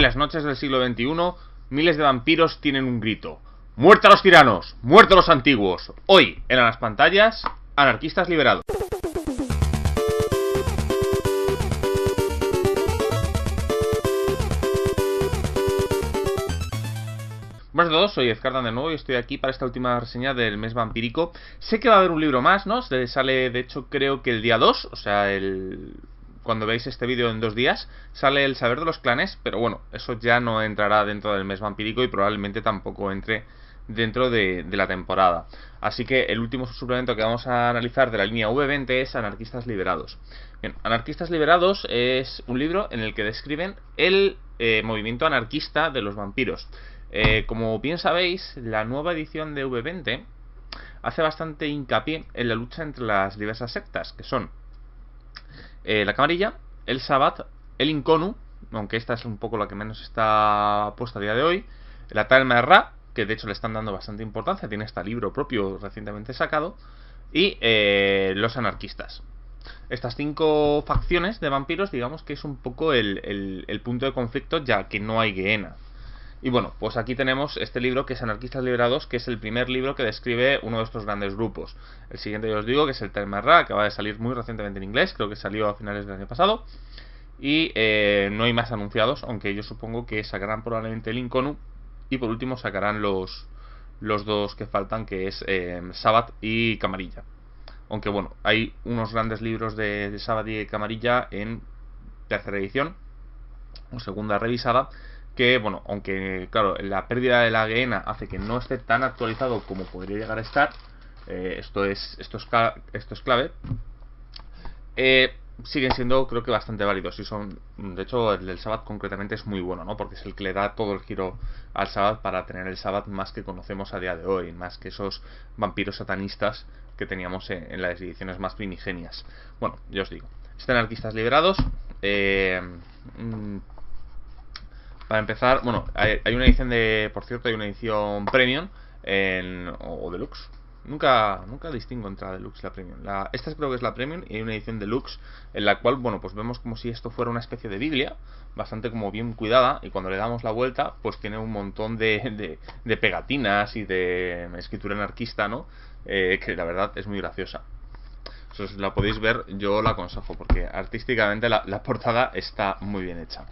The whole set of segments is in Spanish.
las noches del siglo XXI, miles de vampiros tienen un grito: ¡muerte a los tiranos! ¡Muerte a los antiguos! Hoy, en las pantallas, anarquistas liberados. Buenas a todos, soy Ezcardan de nuevo y estoy aquí para esta última reseña del mes vampírico. Sé que va a haber un libro más, ¿no? Sale, de hecho, creo que el día 2, o sea, cuando veáis este vídeo en 2 días, sale el Saber de los Clanes, pero bueno, eso ya no entrará dentro del mes vampírico y probablemente tampoco entre dentro de la temporada. Así que el último suplemento que vamos a analizar de la línea V20 es Anarquistas Liberados. Bien, Anarquistas Liberados es un libro en el que describen el movimiento anarquista de los vampiros. Como bien sabéis, la nueva edición de V20 hace bastante hincapié en la lucha entre las diversas sectas, que son la Camarilla, el Sabbath, el Inconu, aunque esta es un poco la que menos está puesta a día de hoy, la Talma de Ra, que de hecho le están dando bastante importancia, tiene este libro propio recientemente sacado, y los anarquistas. Estas 5 facciones de vampiros, digamos que es un poco el punto de conflicto, ya que no hay Gehenna. Y bueno, pues aquí tenemos este libro que es Anarquistas Liberados, que es el primer libro que describe uno de estos grandes grupos. El siguiente ya os digo que es el Talma de Ra, que acaba de salir muy recientemente en inglés, creo que salió a finales del año pasado. Y no hay más anunciados, aunque yo supongo que sacarán probablemente el Inconu. Y por último sacarán los dos que faltan, que es Sabbath y Camarilla. Aunque bueno, hay unos grandes libros de Sabbath y Camarilla en tercera edición, o segunda revisada, que bueno, aunque claro, la pérdida de la Gehenna hace que no esté tan actualizado como podría llegar a estar, esto es clave, siguen siendo, creo que, bastante válidos. Y son, de hecho, el del Sabbath concretamente es muy bueno, ¿no? Porque es el que le da todo el giro al Sabbath para tener el Sabbath más que conocemos a día de hoy, más que esos vampiros satanistas que teníamos en las ediciones más primigenias. Bueno, ya os digo, están Anarquistas Liberados. Para empezar, bueno, hay una edición por cierto, hay una edición Premium o Deluxe. Nunca distingo entre la Deluxe y la Premium. Esta creo que es la Premium y hay una edición Deluxe en la cual, bueno, pues vemos como si esto fuera una especie de Biblia, bastante como bien cuidada, y cuando le damos la vuelta, pues tiene un montón de pegatinas y de escritura anarquista, ¿no? Que la verdad es muy graciosa. Si la podéis ver, yo la aconsejo, porque artísticamente la portada está muy bien hecha.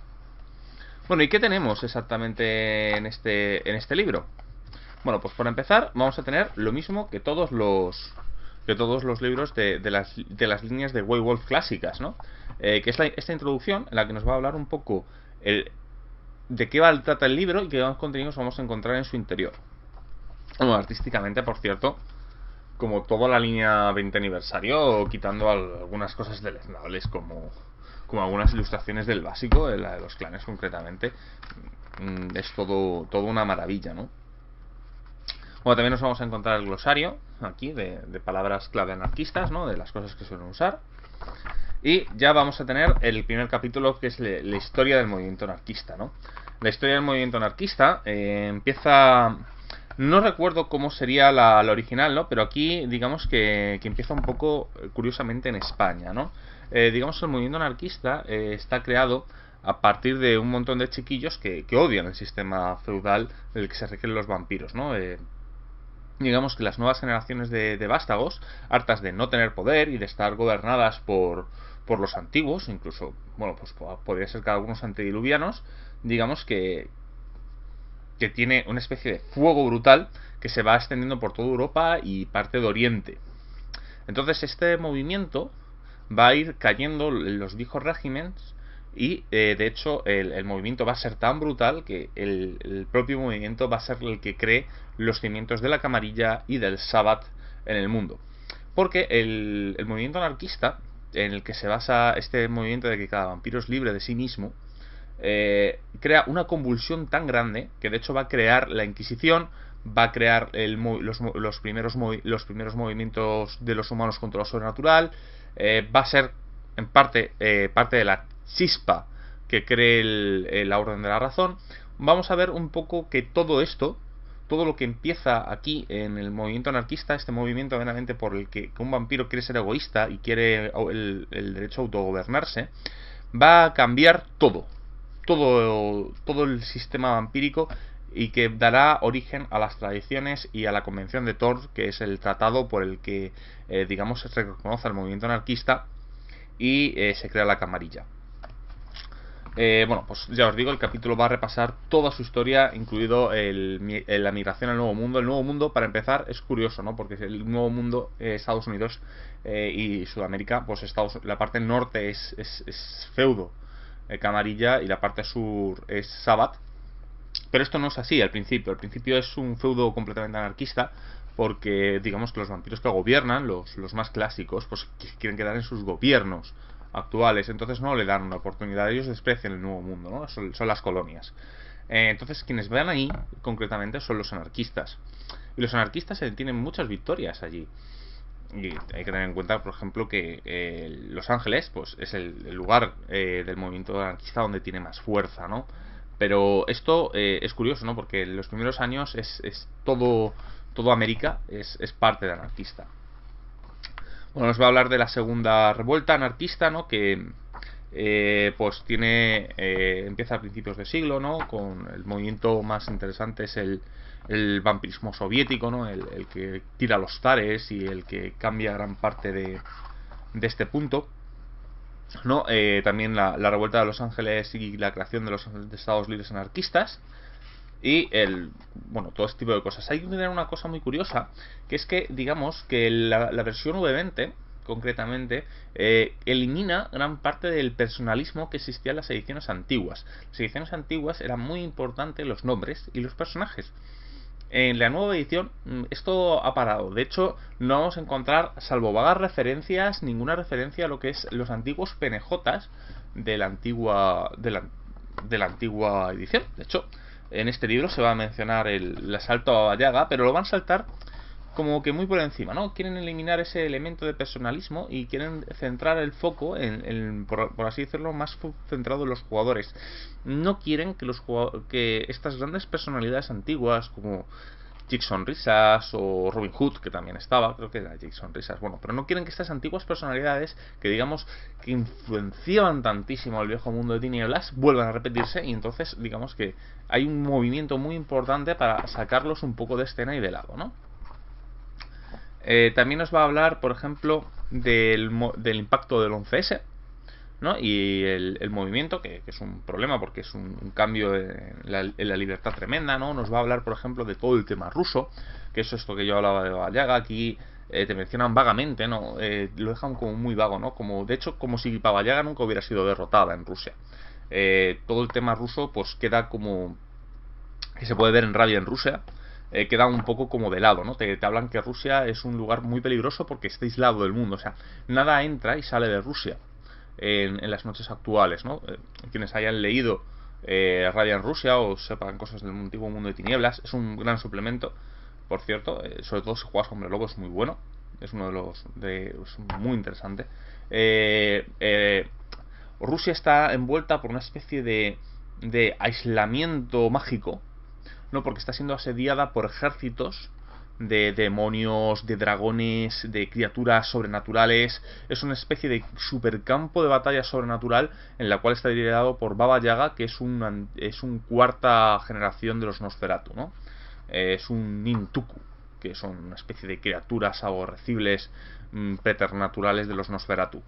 Bueno, ¿y qué tenemos exactamente en este libro? Bueno, pues para empezar vamos a tener lo mismo que todos los libros de las líneas de White Wolf clásicas, ¿no? Que es esta introducción en la que nos va a hablar un poco de qué trata el libro y qué contenidos vamos a encontrar en su interior. Bueno, artísticamente, por cierto, como toda la línea 20 aniversario, quitando algunas cosas deleznables como algunas ilustraciones del básico, la de los clanes concretamente, es todo una maravilla, ¿no? Bueno, también nos vamos a encontrar el glosario aquí de palabras clave anarquistas, ¿no? De las cosas que suelen usar. Y ya vamos a tener el primer capítulo, que es la historia del movimiento anarquista, ¿no? La historia del movimiento anarquista empieza... No recuerdo cómo sería la original, ¿no? Pero aquí, digamos que empieza un poco curiosamente en España, ¿no? Digamos que el movimiento anarquista está creado a partir de un montón de chiquillos que odian el sistema feudal del que se rigen los vampiros, ¿no? Digamos que las nuevas generaciones de vástagos, hartas de no tener poder y de estar gobernadas por los antiguos, incluso, bueno, pues podría ser que algunos antediluvianos, digamos que tiene una especie de fuego brutal que se va extendiendo por toda Europa y parte de Oriente. Entonces este movimiento va a ir cayendo en los viejos regímenes y de hecho el movimiento va a ser tan brutal que el propio movimiento va a ser el que cree los cimientos de la Camarilla y del Sabbath en el mundo. Porque el movimiento anarquista, en el que se basa este movimiento de que cada vampiro es libre de sí mismo, crea una convulsión tan grande que de hecho va a crear la Inquisición, va a crear los primeros movimientos de los humanos contra lo sobrenatural, va a ser en parte de la chispa que cree la Orden de la Razón. Vamos a ver un poco que todo esto, todo lo que empieza aquí en el movimiento anarquista, este movimiento meramente por el que un vampiro quiere ser egoísta y quiere el derecho a autogobernarse, va a cambiar todo todo el sistema vampírico y que dará origen a las tradiciones y a la convención de Thor, que es el tratado por el que, digamos, se reconoce el movimiento anarquista y se crea la camarilla. Bueno, pues ya os digo, el capítulo va a repasar toda su historia, incluido la migración al Nuevo Mundo. El Nuevo Mundo, para empezar, es curioso, ¿no? Porque el Nuevo Mundo, Estados Unidos y Sudamérica, pues la parte norte es feudo, camarilla, y la parte sur es Sabbath. Pero esto no es así al principio. Al principio es un feudo completamente anarquista, porque digamos que los vampiros que gobiernan, los más clásicos, pues quieren quedar en sus gobiernos actuales, entonces no le dan una oportunidad, ellos desprecian el Nuevo Mundo, ¿no? Son las colonias. Entonces quienes vean ahí concretamente son los anarquistas, y los anarquistas tienen muchas victorias allí, y hay que tener en cuenta, por ejemplo, que Los Ángeles pues es el lugar del movimiento anarquista donde tiene más fuerza, ¿no? Pero esto es curioso, ¿no? Porque en los primeros años es todo América es parte de anarquista. Bueno, nos va a hablar de la segunda revuelta anarquista, ¿no? Que pues empieza a principios de siglo, ¿no? Con el movimiento más interesante es el vampirismo soviético, ¿no? El que tira los zares y el que cambia gran parte de este punto, ¿no? También la revuelta de Los Ángeles y la creación de los Estados Libres Anarquistas. Y bueno, todo este tipo de cosas. Hay que tener una cosa muy curiosa, que es que, digamos, que la versión V20, concretamente, elimina gran parte del personalismo que existía en las ediciones antiguas. Las ediciones antiguas eran muy importantes los nombres y los personajes. En la nueva edición esto ha parado. De hecho, no vamos a encontrar, salvo vagas referencias, ninguna referencia a lo que es los antiguos PNJs de la antigua edición. De hecho, en este libro se va a mencionar el asalto a Baba Yaga, pero lo van a saltar como que muy por encima, ¿no? Quieren eliminar ese elemento de personalismo y quieren centrar el foco por así decirlo, más centrado en los jugadores. No quieren que estas grandes personalidades antiguas como Jake Sonrisas o Robin Hood, que también estaba, creo que era Jake Sonrisas, bueno, pero no quieren que estas antiguas personalidades que digamos que influenciaban tantísimo al viejo mundo de tinieblas vuelvan a repetirse, y entonces digamos que hay un movimiento muy importante para sacarlos un poco de escena y de lado, ¿no? También nos va a hablar, por ejemplo, del impacto del 11S, ¿no? Y el movimiento, que es un problema porque es un cambio en la libertad tremenda, ¿no? Nos va a hablar, por ejemplo, de todo el tema ruso, que es esto que yo hablaba de Baba Yaga. Aquí te mencionan vagamente, ¿no? Lo dejan como muy vago, ¿no? De hecho, como si Baba Yaga nunca hubiera sido derrotada en Rusia. Todo el tema ruso pues queda como que se puede ver en Rabia en Rusia. Queda un poco como de lado, ¿no? Te hablan que Rusia es un lugar muy peligroso porque está aislado del mundo, o sea, nada entra y sale de Rusia en las noches actuales, ¿no? Quienes hayan leído Rabia en Rusia o sepan cosas del antiguo mundo de tinieblas, es un gran suplemento, por cierto, sobre todo si juegas Hombre Lobo es muy bueno, es uno es muy interesante. Rusia está envuelta por una especie de aislamiento mágico, no, porque está siendo asediada por ejércitos de demonios, de dragones, de criaturas sobrenaturales. Es una especie de supercampo de batalla sobrenatural en la cual está liderado por Baba Yaga, que es un cuarta generación de los Nosferatu, ¿no? Es un Nintuku, que son una especie de criaturas aborrecibles, preternaturales de los Nosferatu.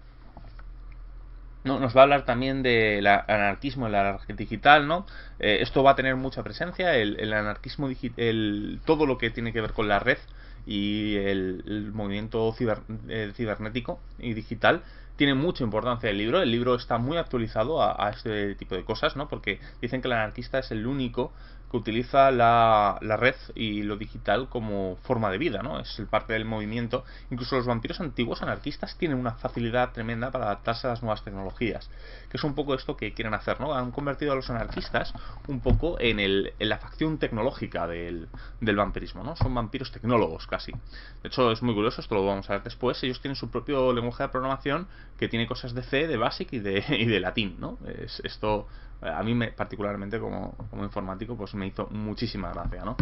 No, nos va a hablar también del anarquismo, el anarquismo digital, ¿no? Esto va a tener mucha presencia, el anarquismo digital, todo lo que tiene que ver con la red y el movimiento cibernético y digital tiene mucha importancia en el libro. El libro está muy actualizado a este tipo de cosas, ¿no? Porque dicen que el anarquista es el único que utiliza la red y lo digital como forma de vida, ¿no? Es parte del movimiento. Incluso los vampiros antiguos anarquistas tienen una facilidad tremenda para adaptarse a las nuevas tecnologías, que es un poco esto que quieren hacer, ¿no? Han convertido a los anarquistas un poco en la facción tecnológica del vampirismo, ¿no? Son vampiros tecnólogos casi. De hecho, es muy curioso, esto lo vamos a ver después. Ellos tienen su propio lenguaje de programación que tiene cosas de C, de BASIC y de latín, ¿no? Esto a mí particularmente como informático pues me hizo muchísima gracia, ¿no?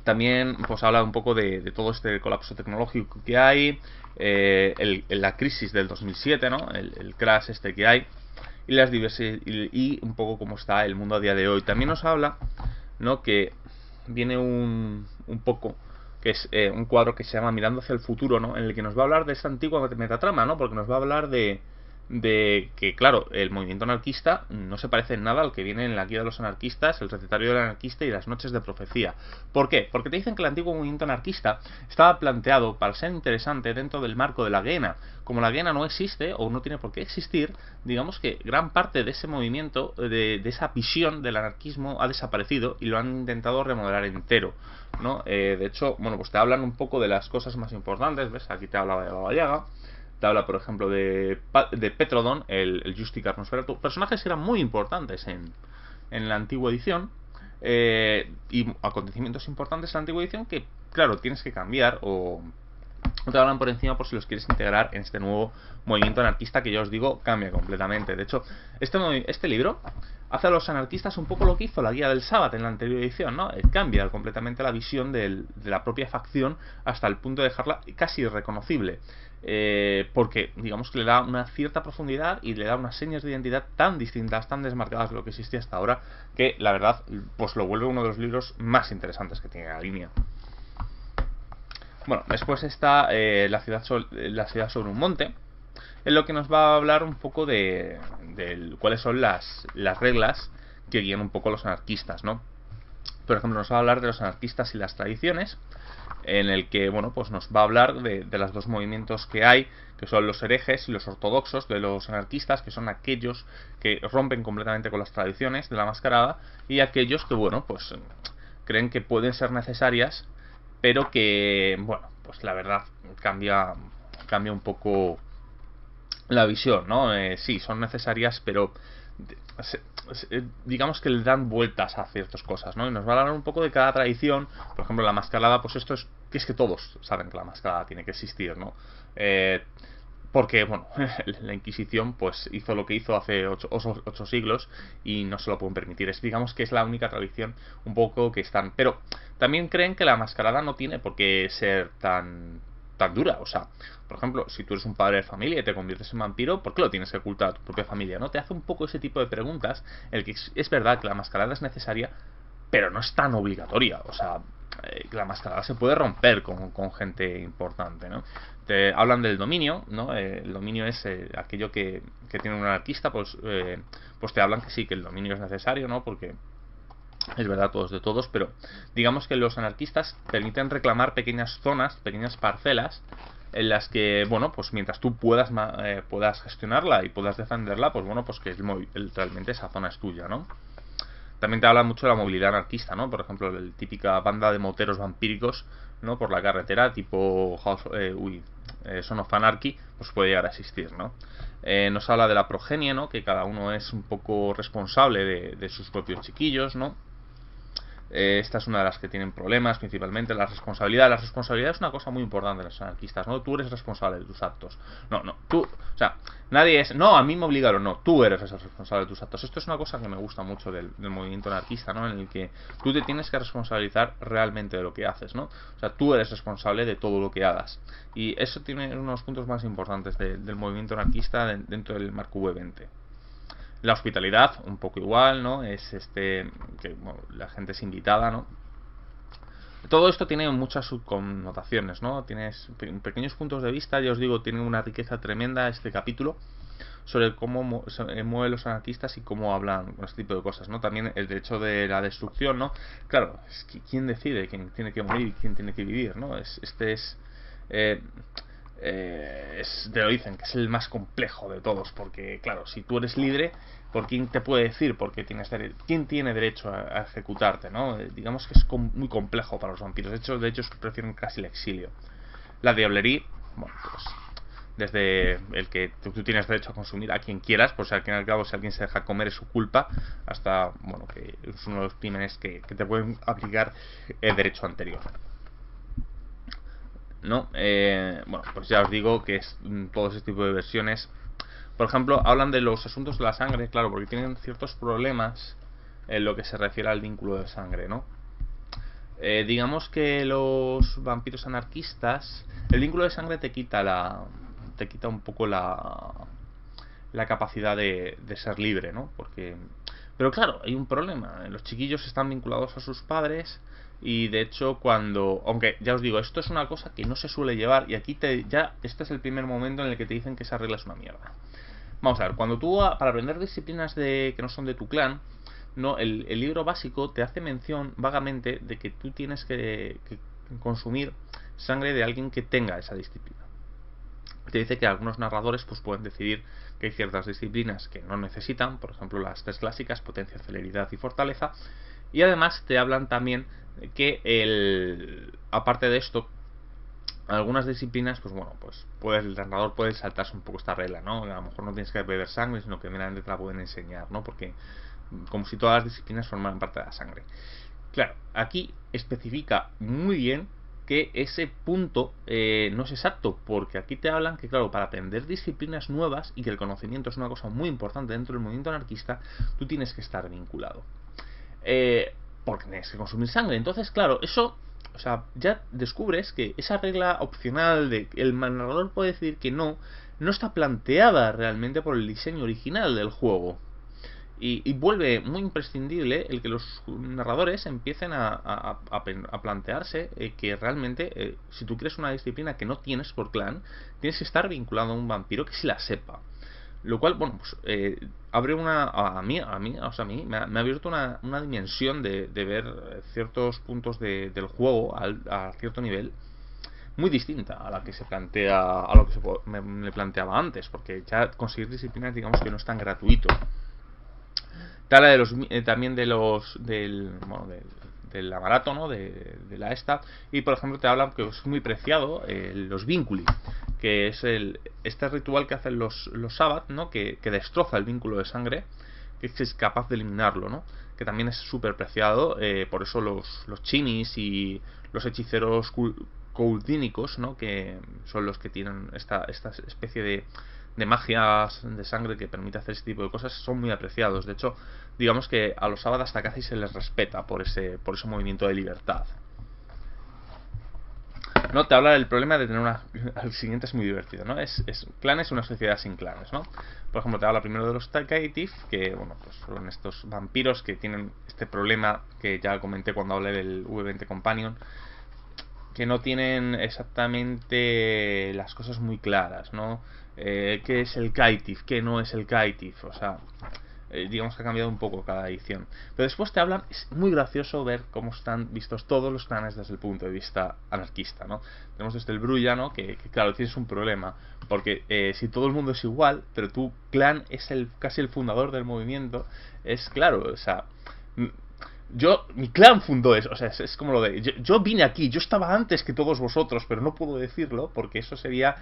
También pues habla un poco de todo este colapso tecnológico que hay, la crisis del 2007, ¿no? El crash este que hay, y y un poco cómo está el mundo a día de hoy. También nos habla, ¿no?, que viene un poco, que es un cuadro que se llama Mirando hacia el futuro, ¿no?, en el que nos va a hablar de esta antigua metatrama, ¿no?, porque nos va a hablar de que, claro, el movimiento anarquista no se parece en nada al que viene en la guía de los anarquistas, el recetario del anarquista y las noches de profecía. ¿Por qué? Porque te dicen que el antiguo movimiento anarquista estaba planteado para ser interesante dentro del marco de la Gehenna. Como la Gehenna no existe, o no tiene por qué existir, digamos que gran parte de ese movimiento, de esa visión del anarquismo ha desaparecido y lo han intentado remodelar entero, ¿no? De hecho, bueno, pues te hablan un poco de las cosas más importantes, ¿ves? Aquí te hablaba de Baba Yaga. Te habla, por ejemplo, de Petrodon, el Justicar Nosferatu, personajes que eran muy importantes en la antigua edición, y acontecimientos importantes en la antigua edición que, claro, tienes que cambiar o te hablan por encima por si los quieres integrar en este nuevo movimiento anarquista que ya os digo cambia completamente. De hecho, este libro hace a los anarquistas un poco lo que hizo la guía del Sabbath en la anterior edición, ¿no? Cambia completamente la visión de la propia facción hasta el punto de dejarla casi irreconocible. Porque digamos que le da una cierta profundidad y le da unas señas de identidad tan distintas, tan desmarcadas de lo que existía hasta ahora, que la verdad pues lo vuelve uno de los libros más interesantes que tiene la línea. Bueno, después está la ciudad sobre un monte, en lo que nos va a hablar un poco de cuáles son las reglas que guían un poco a los anarquistas, ¿no? Por ejemplo, nos va a hablar de los anarquistas y las tradiciones, en el que, bueno, pues nos va a hablar de los dos movimientos que hay, que son los herejes y los ortodoxos de los anarquistas, que son aquellos que rompen completamente con las tradiciones de la mascarada, y aquellos que, bueno, pues creen que pueden ser necesarias, pero que, bueno, pues la verdad cambia un poco la visión, ¿no? Sí, son necesarias, pero digamos que le dan vueltas a ciertas cosas, ¿no? Y nos va a hablar un poco de cada tradición. Por ejemplo, la mascarada, pues esto es que todos saben que la mascarada tiene que existir, ¿no? Porque, bueno, la Inquisición pues hizo lo que hizo hace 8 siglos y no se lo pueden permitir. Digamos que es la única tradición un poco que están. Pero también creen que la mascarada no tiene por qué ser tan dura. O sea, por ejemplo, si tú eres un padre de familia y te conviertes en vampiro, ¿por qué lo tienes que ocultar a tu propia familia? ¿No? Te hace un poco ese tipo de preguntas, el que es verdad que la mascarada es necesaria, pero no es tan obligatoria. O sea, la mascarada se puede romper con gente importante, ¿no? Te hablan del dominio, ¿no? El dominio es aquello que tiene un anarquista, pues te hablan que sí, que el dominio es necesario, ¿no? Porque es verdad, todos de todos, pero digamos que los anarquistas permiten reclamar pequeñas zonas, pequeñas parcelas, en las que, bueno, pues mientras tú puedas gestionarla y puedas defenderla, pues bueno, pues que realmente esa zona es tuya, ¿no? También te habla mucho de la movilidad anarquista, ¿no? Por ejemplo, la típica banda de moteros vampíricos, ¿no? Por la carretera, tipo Son of Anarchy, pues puede llegar a existir, ¿no? Nos habla de la progenie, ¿no? Que cada uno es un poco responsable de sus propios chiquillos, ¿no? Esta es una de las que tienen problemas, principalmente la responsabilidad. La responsabilidad es una cosa muy importante de los anarquistas, ¿no? Tú eres responsable de tus actos. No, tú, o sea, nadie es, no, a mí me obligaron, no, tú eres el responsable de tus actos. Esto es una cosa que me gusta mucho del movimiento anarquista, ¿no? En el que tú te tienes que responsabilizar realmente de lo que haces, ¿no? O sea, tú eres responsable de todo lo que hagas. Y eso tiene uno de los puntos más importantes del movimiento anarquista dentro del marco V20. La hospitalidad, un poco igual, ¿no? Es que bueno, la gente es invitada, ¿no? Todo esto tiene muchas subconnotaciones, ¿no? Tienes pequeños puntos de vista, ya os digo, tiene una riqueza tremenda este capítulo sobre cómo se mueven los anarquistas y cómo hablan con este tipo de cosas, ¿no? También el derecho de la destrucción, ¿no? Claro, es que ¿quién decide quién tiene que morir y quién tiene que vivir, ¿no? Te lo dicen que es el más complejo de todos, porque claro, si tú eres libre, ¿por quién te puede decir por qué quién tiene derecho a ejecutarte, ¿no? Digamos que es muy complejo para los vampiros. De hecho prefieren casi el exilio. La diablería, bueno, pues desde el que tú tienes derecho a consumir a quien quieras, pues al fin y al cabo si alguien se deja comer es su culpa, hasta, bueno, que es uno de los crímenes que te pueden aplicar el derecho anterior, ¿no? Bueno, pues ya os digo que es todo ese tipo de versiones. Por ejemplo, hablan de los asuntos de la sangre, claro, porque tienen ciertos problemas en lo que se refiere al vínculo de sangre, ¿no? Digamos que los vampiros anarquistas, el vínculo de sangre te quita un poco la capacidad de ser libre, ¿no? Pero claro, hay un problema. Los chiquillos están vinculados a sus padres y de hecho aunque ya os digo, esto es una cosa que no se suele llevar y aquí este es el primer momento en el que te dicen que esa regla es una mierda. Vamos a ver, cuando para aprender disciplinas que no son de tu clan, no, el libro básico te hace mención vagamente de que tú tienes que consumir sangre de alguien que tenga esa disciplina. Te dice que algunos narradores pues pueden decidir que hay ciertas disciplinas que no necesitan, por ejemplo las 3 clásicas, potencia, celeridad y fortaleza, y además te hablan también que aparte de esto, algunas disciplinas, pues bueno, el narrador puede saltarse un poco esta regla, ¿no? A lo mejor no tienes que beber sangre, sino que meramente te la pueden enseñar, ¿no? Porque como si todas las disciplinas formaran parte de la sangre. Claro, aquí especifica muy bien que ese punto no es exacto, porque aquí te hablan que, claro, para aprender disciplinas nuevas y que el conocimiento es una cosa muy importante dentro del movimiento anarquista, tú tienes que estar vinculado. Porque tienes que consumir sangre. Entonces, claro, eso, o sea, ya descubres que esa regla opcional de que el narrador puede decir que no está planteada realmente por el diseño original del juego. Y vuelve muy imprescindible el que los narradores empiecen a plantearse que realmente, si tú quieres una disciplina que no tienes por clan, tienes que estar vinculado a un vampiro que sí la sepa. Lo cual, bueno, pues abre a mí me ha abierto una dimensión de ver ciertos puntos del juego a cierto nivel muy distinta a la que se plantea, a lo que me planteaba antes, porque ya conseguir disciplinas, digamos que no es tan gratuito. Te habla también de del aparato, ¿no? de la esta, y por ejemplo te habla que es muy preciado los vinculi, que es este ritual que hacen los Sabbath, ¿no? que destroza el vínculo de sangre, que es capaz de eliminarlo, ¿no? Que también es súper preciado, por eso los chinis y los hechiceros coudínicos, ¿no? Que son los que tienen esta especie de magias de sangre que permite hacer este tipo de cosas, son muy apreciados. De hecho, digamos que a los Sabbath hasta casi se les respeta por ese movimiento de libertad. No te habla del problema de tener el siguiente es muy divertido, ¿no? Clan es una sociedad sin clanes, ¿no? Por ejemplo, te habla primero de los Caitiff, que bueno, pues son estos vampiros que tienen este problema que ya comenté cuando hablé del V20 Companion, que no tienen exactamente las cosas muy claras, ¿no? ¿Qué es el Caitiff? ¿Qué no es el Caitiff? O sea, digamos que ha cambiado un poco cada edición. Pero después te hablan, es muy gracioso ver cómo están vistos todos los clanes desde el punto de vista anarquista, ¿no? Tenemos desde el Brulla, ¿no? Que claro, tienes un problema, porque si todo el mundo es igual, pero tu clan es casi el fundador del movimiento, es claro, o sea, mi clan fundó eso, o sea, es como lo de yo vine aquí, yo estaba antes que todos vosotros, pero no puedo decirlo porque eso sería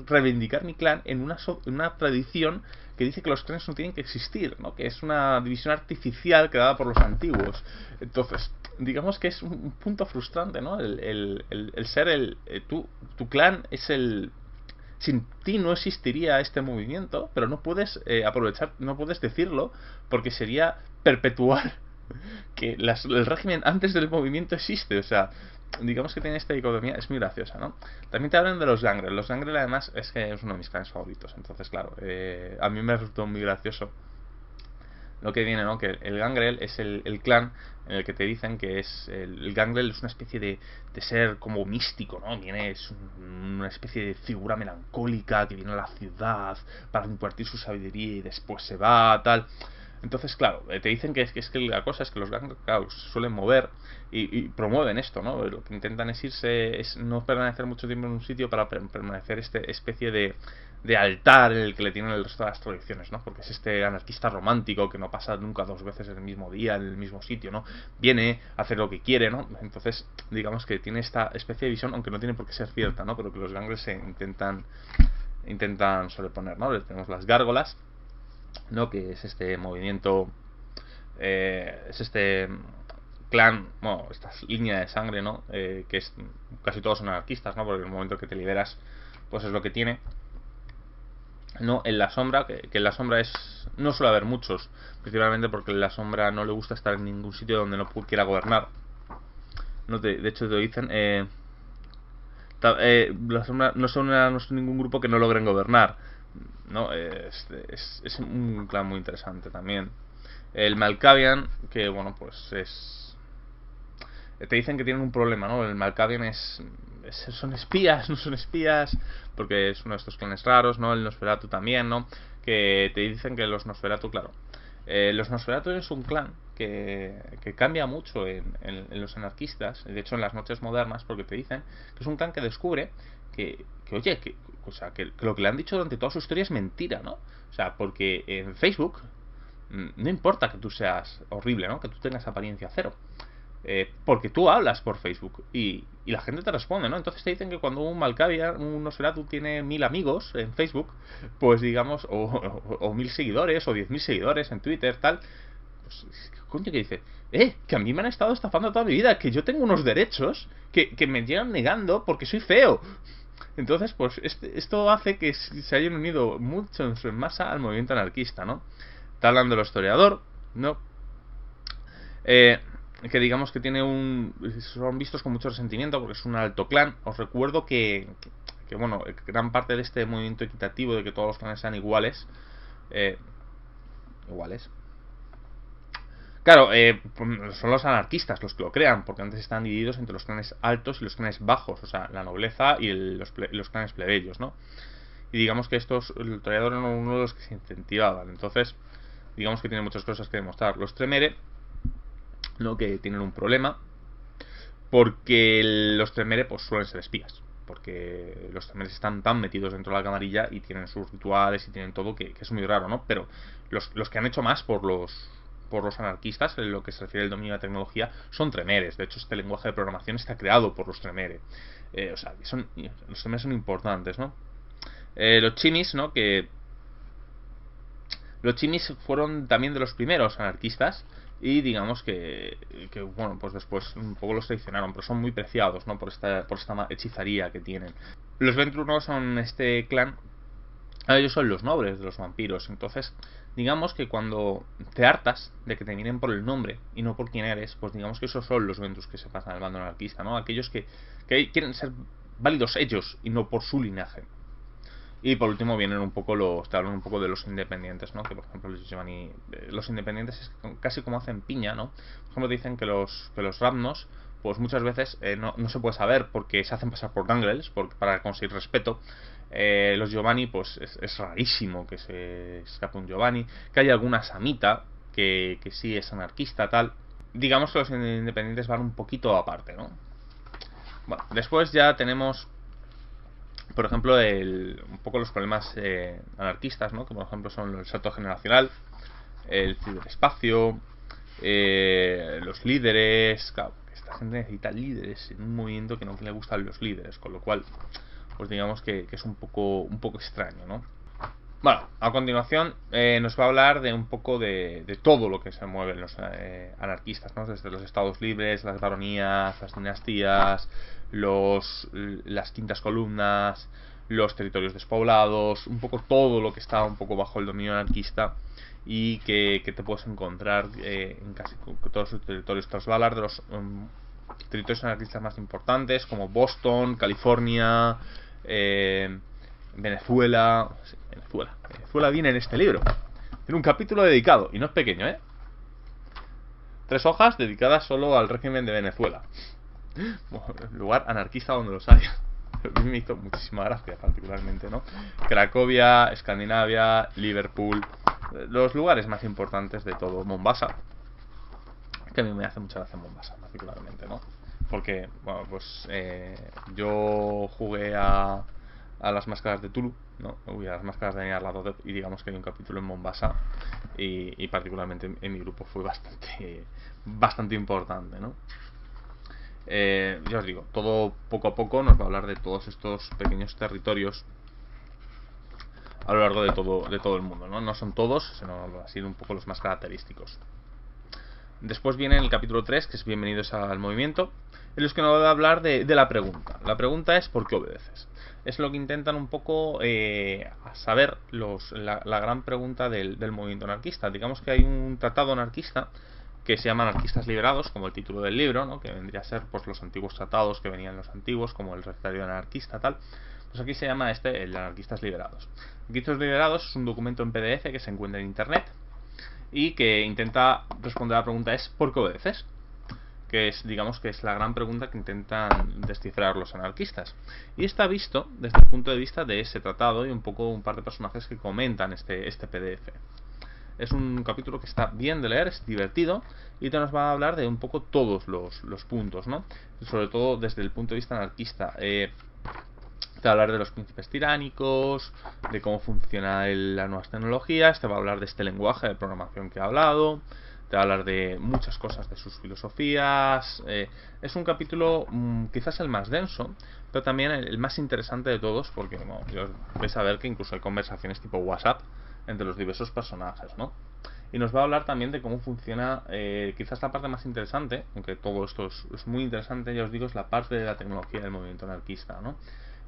reivindicar mi clan en una tradición que dice que los clanes no tienen que existir, ¿no? Que es una división artificial creada por los antiguos. Entonces, digamos que es un punto frustrante, ¿no? El ser tu clan es sin ti no existiría este movimiento, pero no puedes aprovechar, no puedes decirlo porque sería perpetuar que el régimen antes del movimiento existe. O sea, digamos que tiene esta dicotomía, es muy graciosa, ¿no? También te hablan de los Gangrel. Los Gangrel además es que es uno de mis clanes favoritos. Entonces, claro, a mí me resultó muy gracioso lo que viene, ¿no? Que el Gangrel es el clan en el que te dicen que es el Gangrel es una especie de ser como místico, ¿no? Es una especie de figura melancólica que viene a la ciudad para impartir su sabiduría y después se va, tal. Entonces, claro, te dicen que la cosa es que los Gangrel, claro, se suelen mover y promueven esto, ¿no? Lo que intentan es no permanecer mucho tiempo en un sitio para permanecer especie de altar en el que le tienen el resto de las tradiciones, ¿no? Porque es este anarquista romántico que no pasa nunca 2 veces en el mismo día, en el mismo sitio, ¿no? Viene a hacer lo que quiere, ¿no? Entonces, digamos que tiene esta especie de visión, aunque no tiene por qué ser cierta, ¿no? Pero que los Gangrel se intentan sobreponer, ¿no? Tenemos las gárgolas, ¿no? Que es este movimiento, es este clan, bueno, esta línea de sangre, ¿no? Que casi todos son anarquistas, ¿no? Porque en el momento que te liberas, pues es lo que tiene, ¿no? En la sombra, que en la sombra no suele haber muchos, principalmente porque en la sombra no le gusta estar en ningún sitio donde no quiera gobernar, ¿no? De hecho te dicen la sombra no son ningún grupo que no logren gobernar. ¿no? Es un clan muy interesante también. El Malkavian, que bueno, pues te dicen que tienen un problema, ¿no? El Malkavian son espías, no son espías, porque es uno de estos clanes raros, ¿no? El Nosferatu también, ¿no? Que te dicen que los Nosferatu, claro, los Nosferatu es un clan que cambia mucho en los anarquistas, de hecho en las noches modernas, porque te dicen que es un clan que descubre oye, o sea, que lo que le han dicho durante toda su historia es mentira, ¿no? O sea, porque en Facebook no importa que tú seas horrible, ¿no? Que tú tengas apariencia cero. Porque tú hablas por Facebook y la gente te responde, ¿no? Entonces te dicen que cuando un Malkavian, un Nosferatu tiene 1000 amigos en Facebook, pues digamos, o 1000 seguidores, o 10.000 seguidores en Twitter, tal, pues, coño, que dice, que a mí me han estado estafando toda mi vida, que yo tengo unos derechos que me llegan negando porque soy feo. Entonces, pues esto hace que se hayan unido muchos en masa al movimiento anarquista, ¿no? Está hablando el historiador, ¿no? Que digamos que son vistos con mucho resentimiento porque es un alto clan. Os recuerdo que bueno, gran parte de este movimiento equitativo de que todos los clanes sean iguales, claro, son los anarquistas los que lo crean, porque antes están divididos entre los clanes altos y los clanes bajos, o sea, la nobleza y los clanes plebeyos, ¿no? Y digamos que estos, el historiador era uno de los que se incentivaban. Entonces, digamos que tiene muchas cosas que demostrar. Los Tremere, ¿no? Que tienen un problema, porque los Tremere pues suelen ser espías, porque los Tremere están tan metidos dentro de la camarilla y tienen sus rituales y tienen todo que es muy raro, ¿no? Pero los que han hecho más por los anarquistas, en lo que se refiere al dominio de la tecnología, son Tremeres. De hecho, este lenguaje de programación está creado por los Tremere. O sea, los Tremere son importantes, ¿no? Los Chimis, ¿no? Que los Chimis fueron también de los primeros anarquistas y digamos que bueno, pues después un poco los traicionaron, pero son muy preciados, ¿no? Por esta hechizaría que tienen. Los Ventru son este clan. Ellos son los nobles de los vampiros. Entonces, digamos que cuando te hartas de que te miren por el nombre y no por quién eres, pues digamos que esos son los Ventrus que se pasan al bando anarquista, ¿no? Aquellos que quieren ser válidos ellos y no por su linaje. Y por último vienen te hablan un poco de los independientes, ¿no? Que por ejemplo los independientes es casi como hacen piña, ¿no? Por ejemplo dicen que los Ravnos, pues muchas veces no se puede saber porque se hacen pasar por Gangrels para conseguir respeto. Los Giovanni, pues es rarísimo que se escape un Giovanni. Que haya alguna Samita que sí es anarquista, tal. Digamos que los independientes van un poquito aparte, ¿no? Bueno, después ya tenemos, por ejemplo, un poco los problemas anarquistas, ¿no? Que por ejemplo son el salto generacional, el ciberespacio, los líderes. Claro, esta gente necesita líderes en un movimiento que no le gustan los líderes, con lo cual, pues digamos que es un poco extraño, ¿no? Bueno, a continuación nos va a hablar de un poco de todo lo que se mueve en los anarquistas, ¿no? Desde los estados libres, las baronías, las dinastías, las quintas columnas, los territorios despoblados, un poco todo lo que está un poco bajo el dominio anarquista y que te puedes encontrar en casi todos los territorios. Te os va a hablar de los territorios anarquistas más importantes como Boston, California, Venezuela. Venezuela viene en este libro. Tiene un capítulo dedicado, y no es pequeño, 3 hojas dedicadas solo al régimen de Venezuela. Bueno, lugar anarquista donde los haya. A mí me hizo muchísima gracia, particularmente, ¿no? Cracovia, Escandinavia, Liverpool, los lugares más importantes de todo. Mombasa, que a mí me hace mucha gracia Mombasa, particularmente, ¿no? Porque, bueno, pues yo jugué a las máscaras de Tulu, ¿no? A las máscaras de Nyarlathotep, y digamos que hay un capítulo en Mombasa y particularmente en mi grupo fue bastante importante, ¿no? Ya os digo, todo poco a poco nos va a hablar de todos estos pequeños territorios a lo largo de todo el mundo, ¿no? No son todos, sino así un poco los más característicos. Después viene el capítulo 3, que es Bienvenidos al Movimiento, en los que nos va a hablar de la pregunta. La pregunta es ¿por qué obedeces? Es lo que intentan un poco saber la gran pregunta del movimiento anarquista. Digamos que hay un tratado anarquista que se llama Anarquistas Liberados, como el título del libro, ¿no? Que vendría a ser pues los antiguos tratados que venían los antiguos, como el Recetario Anarquista, tal. Pues Pues aquí se llama el Anarquistas Liberados. Anarquistas Liberados es un documento en PDF que se encuentra en internet y que intenta responder a la pregunta es ¿por qué obedeces? Que es, digamos, que es la gran pregunta que intentan descifrar los anarquistas. Y está visto desde el punto de vista de ese tratado y un poco un par de personajes que comentan este PDF. Es un capítulo que está bien de leer, es divertido y te nos va a hablar de un poco todos los puntos, ¿no? Sobre todo desde el punto de vista anarquista. Te va a hablar de los príncipes tiránicos, de cómo funcionan las nuevas tecnologías, te va a hablar de este lenguaje de programación que he hablado, te va a hablar de muchas cosas de sus filosofías. Es un capítulo quizás el más denso, pero también el más interesante de todos, porque bueno, vais a ver que incluso hay conversaciones tipo WhatsApp entre los diversos personajes, ¿no? Y nos va a hablar también de cómo funciona, quizás la parte más interesante, aunque todo esto es muy interesante, ya os digo, es la parte de la tecnología del movimiento anarquista, ¿no?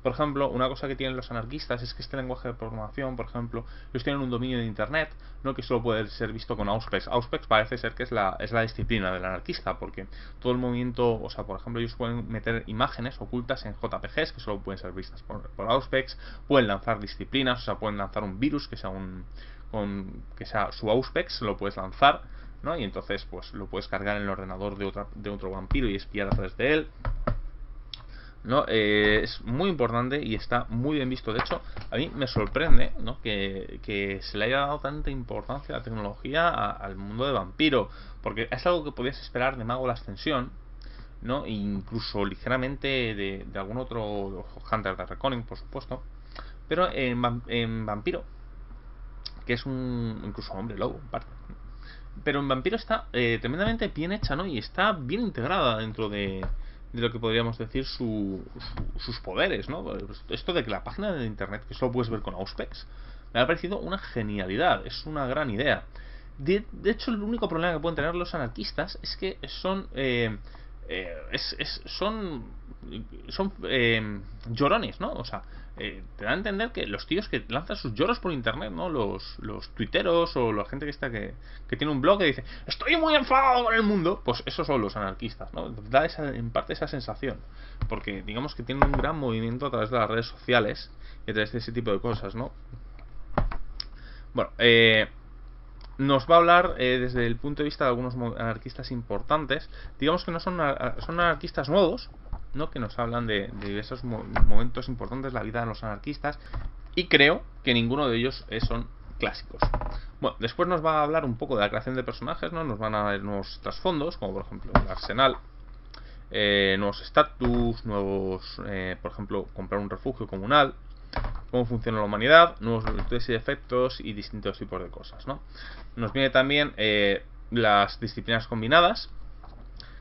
Por ejemplo, una cosa que tienen los anarquistas es que este lenguaje de programación, por ejemplo, ellos tienen un dominio de internet, ¿no? Que solo puede ser visto con Auspex. Auspex parece ser que es la disciplina del anarquista, porque todo el movimiento, o sea, por ejemplo, ellos pueden meter imágenes ocultas en JPGs que solo pueden ser vistas por Auspex, pueden lanzar disciplinas, o sea, pueden lanzar un virus que sea su Auspex, lo puedes lanzar, ¿no? Y entonces pues lo puedes cargar en el ordenador de otro vampiro y espiar a través de él, ¿no? Es muy importante y está muy bien visto. De hecho, a mí me sorprende, ¿no? que se le haya dado tanta importancia a la tecnología al mundo de vampiro, porque es algo que podías esperar de Mago la Ascensión, ¿no? E incluso ligeramente de algún otro Hunter de Reckoning, por supuesto, pero en vampiro, que es incluso hombre lobo, pero en vampiro está tremendamente bien hecha, ¿no? Y está bien integrada dentro de lo que podríamos decir sus poderes, ¿no? Esto de que la página de internet, que solo puedes ver con Auspex, me ha parecido una genialidad, es una gran idea. De hecho, el único problema que pueden tener los anarquistas es que son llorones, ¿no? O sea, te da a entender que los tíos que lanzan sus lloros por internet, ¿no? Los tuiteros o la gente que tiene un blog que dice estoy muy enfadado con el mundo, pues esos son los anarquistas, ¿no? Da en parte esa sensación, porque digamos que tienen un gran movimiento a través de las redes sociales y a través de ese tipo de cosas, ¿no? Bueno, nos va a hablar desde el punto de vista de algunos anarquistas importantes. Digamos que no son anarquistas nuevos, ¿no? Que nos hablan de diversos momentos importantes de la vida de los anarquistas, y creo que ninguno de ellos son clásicos. Bueno, después nos va a hablar un poco de la creación de personajes, ¿no? Nos van a dar nuevos trasfondos, como por ejemplo el arsenal, nuevos estatus, nuevos, por ejemplo, comprar un refugio comunal, cómo funciona la humanidad, nuevos virtudes y defectos y distintos tipos de cosas, ¿no? Nos viene también las disciplinas combinadas,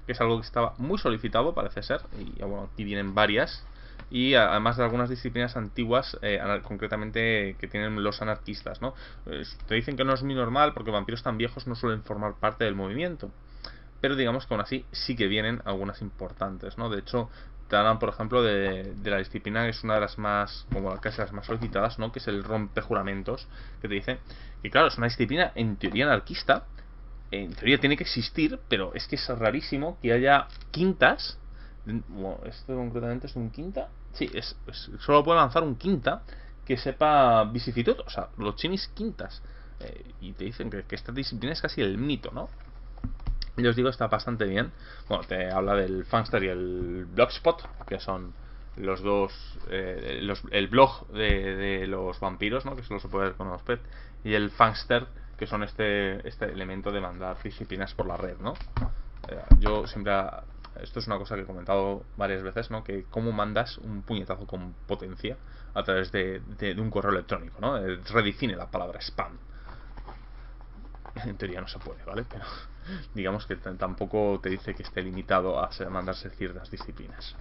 que es algo que estaba muy solicitado, parece ser, y bueno, aquí vienen varias, y además de algunas disciplinas antiguas, concretamente que tienen los anarquistas, ¿no? Te dicen que no es muy normal porque vampiros tan viejos no suelen formar parte del movimiento, pero digamos que aún así sí que vienen algunas importantes, ¿no? De hecho, te hablan, por ejemplo, de la disciplina que es una de las más, como casi las más solicitadas, ¿no? Que es el rompejuramentos, que te dice que claro, es una disciplina en teoría anarquista, en teoría tiene que existir, pero es que es rarísimo que haya quintas. Bueno, esto concretamente es un quinta. Sí, solo puede lanzar un quinta que sepa vicisitud, o sea, los chinis quintas. Y te dicen que esta disciplina es casi el mito, ¿no? Yo os digo, está bastante bien. Bueno, te habla del Fangster y el Blogspot, que son los dos, el blog de los vampiros, ¿no? Que solo se puede ver con Ospet, y el Fangster, que son este elemento de mandar disciplinas por la red, ¿no? Yo siempre, esto es una cosa que he comentado varias veces, ¿no? Que cómo mandas un puñetazo con potencia a través de un correo electrónico, ¿no? Redefine la palabra spam. En teoría no se puede, ¿vale? Pero digamos que tampoco te dice que esté limitado a mandarse ciertas disciplinas.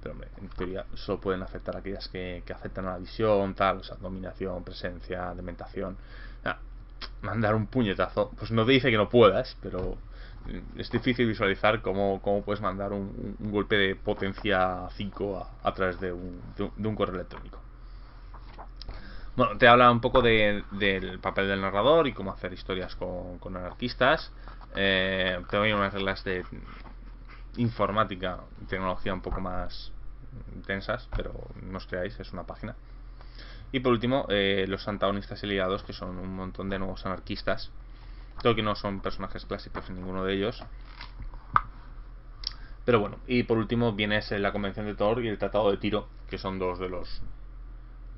Pero hombre, en teoría solo pueden afectar aquellas que afectan a la visión, tal, o sea, dominación, presencia, dementación. Mandar un puñetazo, pues no te dice que no puedas, pero es difícil visualizar cómo puedes mandar un golpe de potencia 5 a través de un correo electrónico. Bueno, te habla un poco del papel del narrador y cómo hacer historias con anarquistas. Te doy unas reglas de informática y tecnología un poco más densas, pero no os creáis, es una página. Y por último, los antagonistas y aliados, que son un montón de nuevos anarquistas. Creo que no son personajes clásicos en ninguno de ellos. Pero bueno, y por último viene la Convención de Thor y el Tratado de Tiro, que son dos de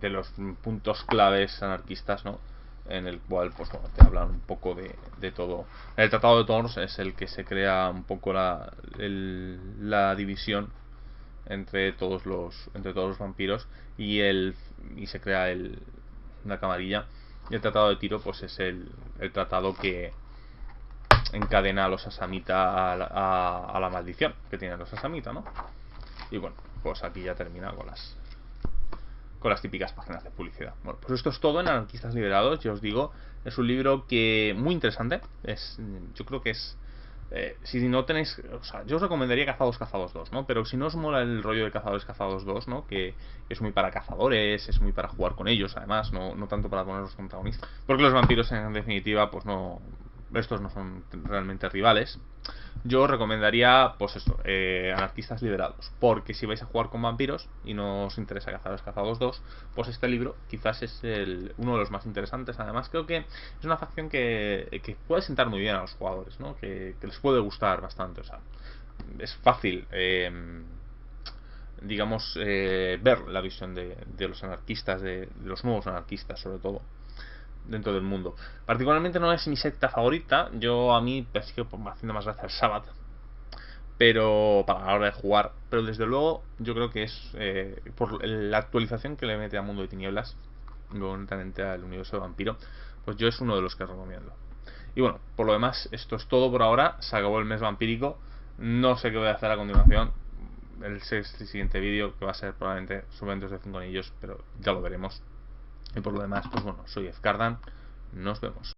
los puntos claves anarquistas, ¿no? En el cual, pues bueno, te hablan un poco de todo. El Tratado de Thor es el que se crea un poco la división entre todos los vampiros y se crea una camarilla. Y el Tratado de Tiro, pues es el tratado que encadena a los Asamita a la maldición que tienen los Asamita, ¿no? Y bueno, pues aquí ya termina con las típicas páginas de publicidad. Bueno, pues esto es todo en Anarquistas Liberados. Yo os digo, es un libro que muy interesante. Yo creo que es... si no tenéis... O sea, yo os recomendaría Cazados 2, ¿no? Pero si no os mola el rollo de Cazados 2, ¿no? Que es muy para cazadores, es muy para jugar con ellos, además, no tanto para poner los protagonistas. Porque los vampiros, en definitiva, pues no... Estos no son realmente rivales. Yo os recomendaría, pues eso, Anarquistas Liberados. Porque si vais a jugar con vampiros y no os interesa Cazados 2, pues este libro quizás es uno de los más interesantes. Además, creo que es una facción que puede sentar muy bien a los jugadores, ¿no? Que les puede gustar bastante. O sea, es fácil, digamos, ver la visión de los anarquistas, de los nuevos anarquistas, sobre todo dentro del mundo. Particularmente no es mi secta favorita. A mí me sigue haciendo más gracia el Sabbath, pero para la hora de jugar. Pero desde luego yo creo que es por la actualización que le mete a Mundo de Tinieblas, concretamente al universo de Vampiro, pues yo es uno de los que recomiendo. Y bueno, por lo demás, esto es todo por ahora. Se acabó el mes vampírico. No sé qué voy a hacer a continuación. El siguiente vídeo, que va a ser probablemente Subentos de 5 anillos, pero ya lo veremos. Y por lo demás, pues bueno, soy Fcardan. Nos vemos.